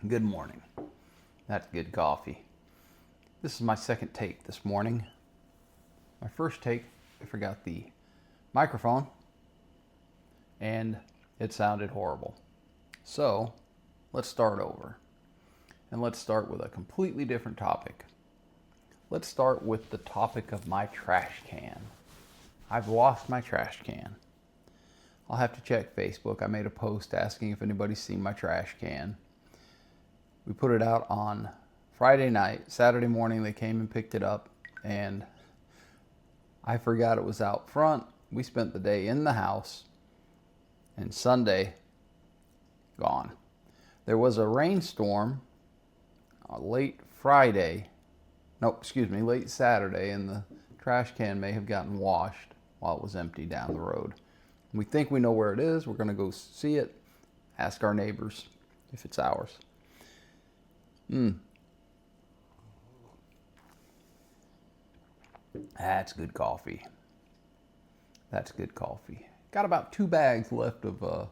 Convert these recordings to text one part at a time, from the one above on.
Good morning. That's good coffee. This is my second take this morning. My first take, I forgot the microphone and it sounded horrible. So let's start over. And let's start with a completely different topic. Let's start with the topic of my trash can. I've lost my trash can. I'll have to check Facebook. I made a post asking if anybody's seen my trash can. We put it out on Friday night. Saturday morning they came and picked it up, and I forgot it was out front. We spent the day in the house, and Sunday, gone. There was a rainstorm late Saturday, and the trash can may have gotten washed while it was empty down the road. We think we know where it is. We're going to go see it, ask our neighbors if it's ours. That's good coffee. That's good coffee. Got about 2 bags left of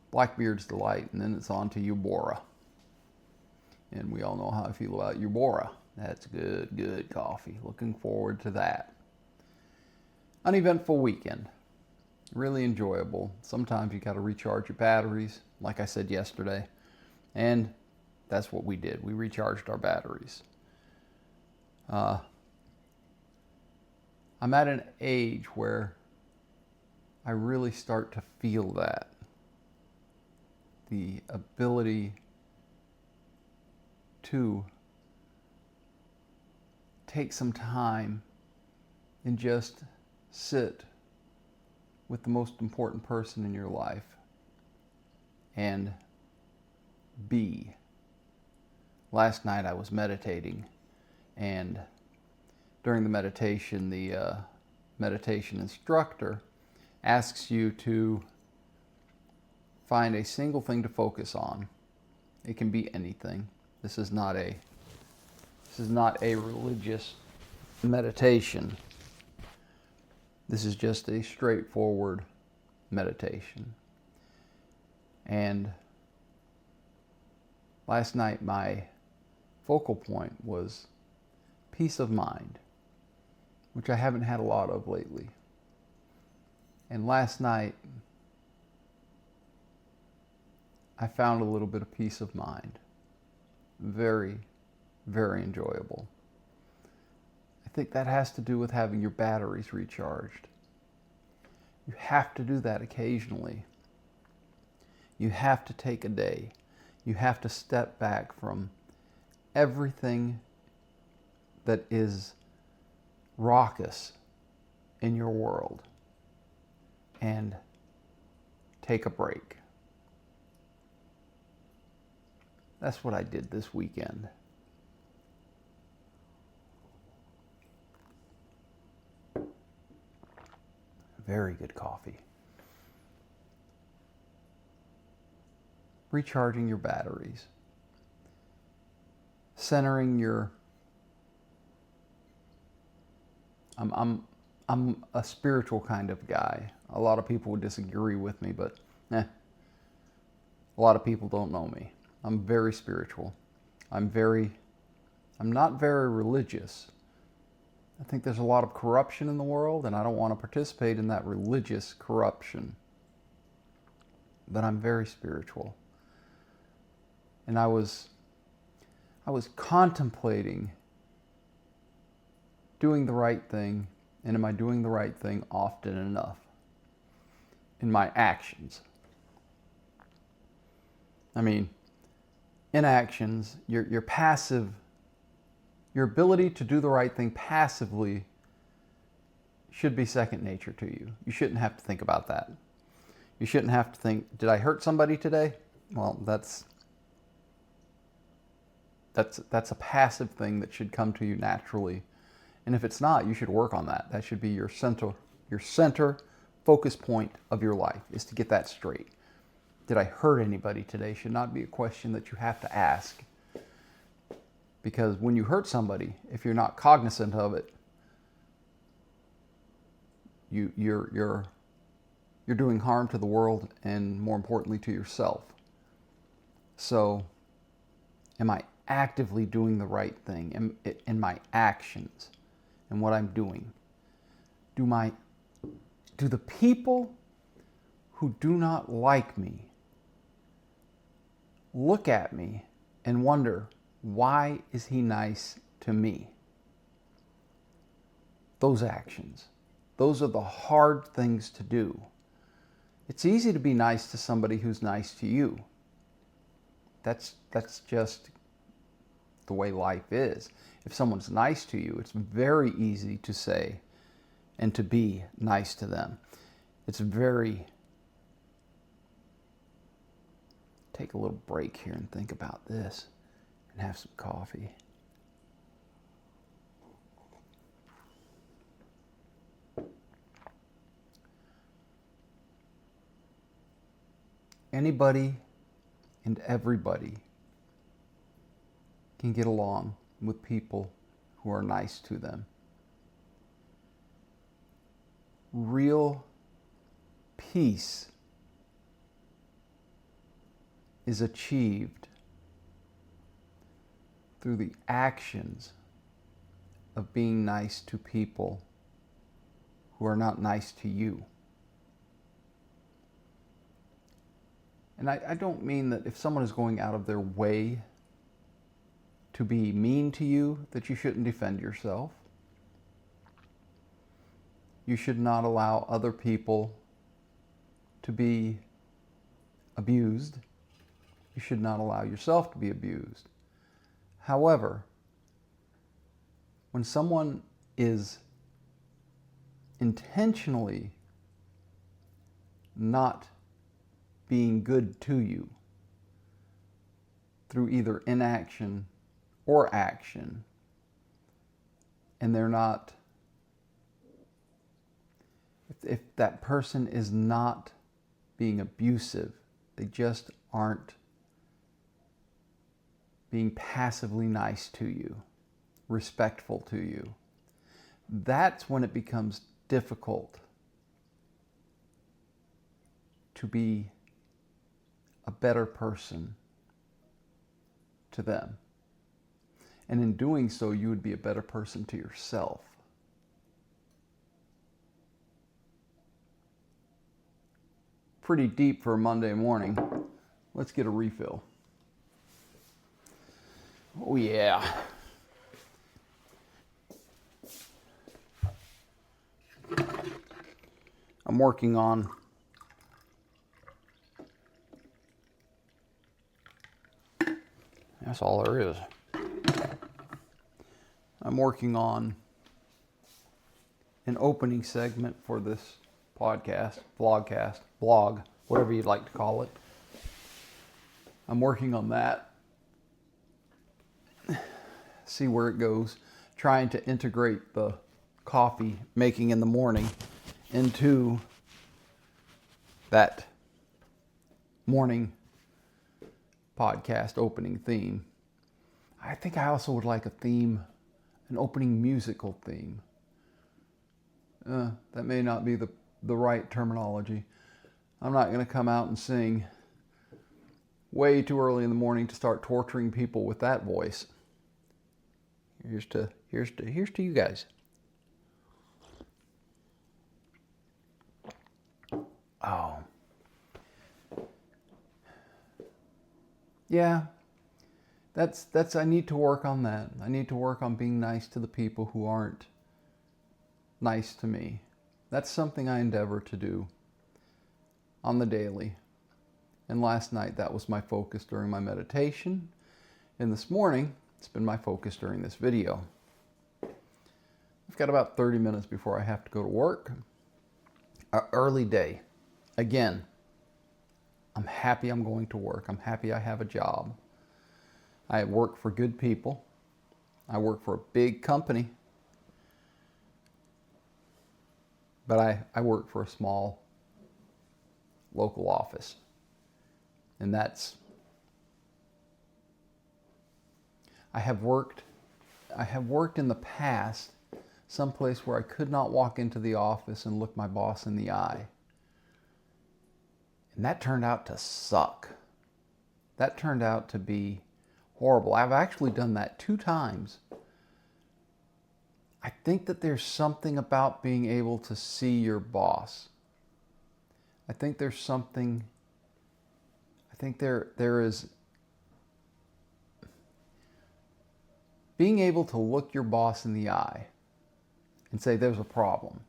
Blackbeard's Delight, and then it's on to Eubora. And we all know how I feel about Eubora. That's good coffee. Looking forward to that. Uneventful weekend. Really enjoyable. Sometimes you got to recharge your batteries, like I said yesterday. And that's what we did. We recharged our batteries. I'm at an age where I really start to feel that. The ability to take some time and just sit with the most important person in your life and be. Last night I was meditating, and during the meditation, the meditation instructor asks you to find a single thing to focus on. It can be anything. This is not a religious meditation. This is just a straightforward meditation. And last night my focal point was peace of mind, which I haven't had a lot of lately. And last night I found a little bit of peace of mind. Very, very enjoyable. I think that has to do with having your batteries recharged. You have to do that occasionally. You have to take a day. You have to step back from everything that is raucous in your world and take a break. That's what I did this weekend. Very good coffee. Recharging your batteries. Centering your... I'm a spiritual kind of guy. A lot of people would disagree with me, but a lot of people don't know me. I'm very spiritual. I'm not very religious. I think there's a lot of corruption in the world, and I don't want to participate in that religious corruption. But I'm very spiritual. And I was contemplating doing the right thing, and am I doing the right thing often enough in my actions? I mean, in actions, your passive, your ability to do the right thing passively should be second nature to you. You shouldn't have to think about that. You shouldn't have to think, did I hurt somebody today? Well, that's a passive thing that should come to you naturally. And if it's not, you should work on that. That should be your center focus point of your life, is to get that straight. Did I hurt anybody today? Should not be a question that you have to ask. Because when you hurt somebody, if you're not cognizant of it, you're doing harm to the world, and more importantly to yourself. So, am I actively doing the right thing in my actions and what I'm doing? Do the people who do not like me look at me and wonder, why is he nice to me? Those actions. Those are the hard things to do. It's easy to be nice to somebody who's nice to you. That's just the way life is. If someone's nice to you, it's very easy to say and to be nice to them. It's very... Take a little break here and think about this and have some coffee. Anybody and everybody can get along with people who are nice to them. Real peace is achieved through the actions of being nice to people who are not nice to you. And I don't mean that if someone is going out of their way to be mean to you, that you shouldn't defend yourself. You should not allow other people to be abused. You should not allow yourself to be abused. However, when someone is intentionally not being good to you through either inaction or action, and they're not, if that person is not being abusive, they just aren't being passively nice to you, respectful to you, that's when it becomes difficult to be a better person to them. And in doing so, you would be a better person to yourself. Pretty deep for a Monday morning. Let's get a refill. Oh yeah. I'm working on that's all there is. I'm working on an opening segment for this podcast, vlogcast, blog, whatever you'd like to call it. I'm working on that. See where it goes. Trying to integrate the coffee making in the morning into that morning podcast opening theme. I think I also would like a theme, an opening musical theme. That may not be the right terminology. I'm not going to come out and sing way too early in the morning to start torturing people with that voice. Here's to you guys. Oh. Yeah. That's I need to work on that. I need to work on being nice to the people who aren't nice to me. That's something I endeavor to do on the daily. And last night that was my focus during my meditation. And this morning it's been my focus during this video. I've got about 30 minutes before I have to go to work. An early day. Again, I'm happy I'm going to work. I'm happy I have a job. I work for good people. I work for a big company. But I work for a small local office. And I have worked in the past someplace where I could not walk into the office and look my boss in the eye. And that turned out to suck. That turned out to be horrible. I've actually done that 2 times. I think that there's something about being able to see your boss. I think there's something, I think there is being able to look your boss in the eye and say there's a problem.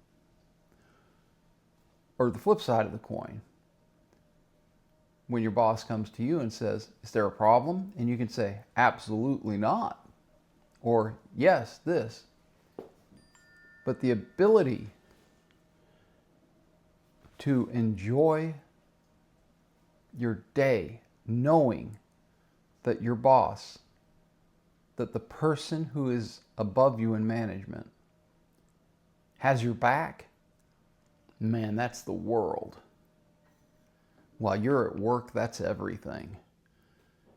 Or the flip side of the coin, when your boss comes to you and says, is there a problem? And you can say, absolutely not. Or, yes, this. But the ability to enjoy your day knowing that your boss, that the person who is above you in management has your back, man, that's the world. While you're at work, that's everything.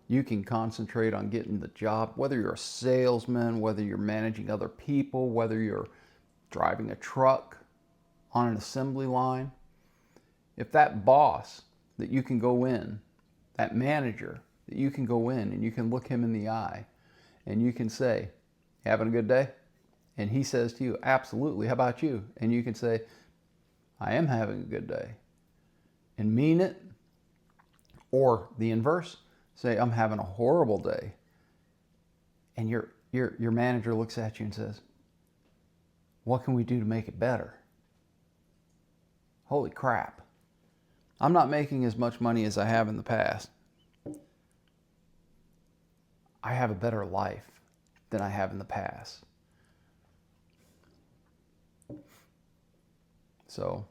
You can concentrate on getting the job, whether you're a salesman, whether you're managing other people, whether you're driving a truck on an assembly line. If that boss that you can go in, that manager that you can go in and you can look him in the eye and you can say, having a good day? And he says to you, absolutely, how about you? And you can say, I am having a good day. And mean it. Or the inverse, say, I'm having a horrible day. And your manager looks at you and says, what can we do to make it better? Holy crap. I'm not making as much money as I have in the past. I have a better life than I have in the past. So,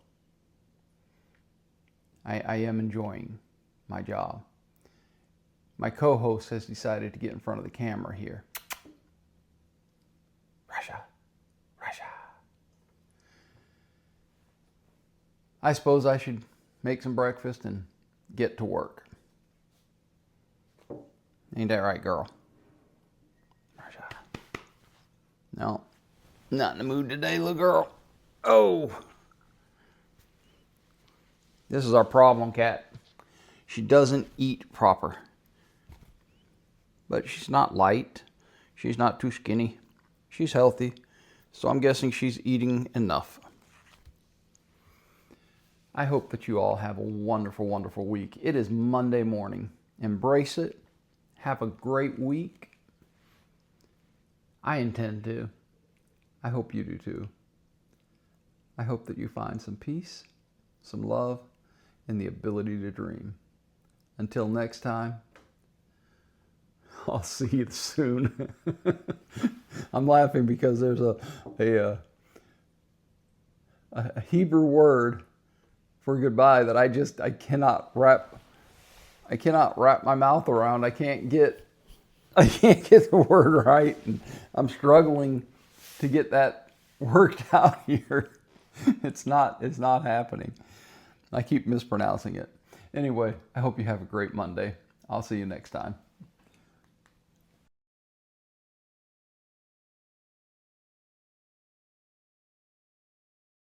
I am enjoying my job. My co-host has decided to get in front of the camera here. Russia. I suppose I should make some breakfast and get to work. Ain't that right, girl? Russia. No, not in the mood today, little girl. Oh. This is our problem cat. She doesn't eat proper. But she's not light. She's not too skinny. She's healthy. So I'm guessing she's eating enough. I hope that you all have a wonderful, wonderful week. It is Monday morning. Embrace it. Have a great week. I intend to. I hope you do too. I hope that you find some peace, some love, and the ability to dream. Until next time, I'll see you soon. I'm laughing because there's a Hebrew word for goodbye that I cannot wrap my mouth around. I can't get the word right, and I'm struggling to get that worked out here. It's not happening. I keep mispronouncing it. Anyway, I hope you have a great Monday. I'll see you next time.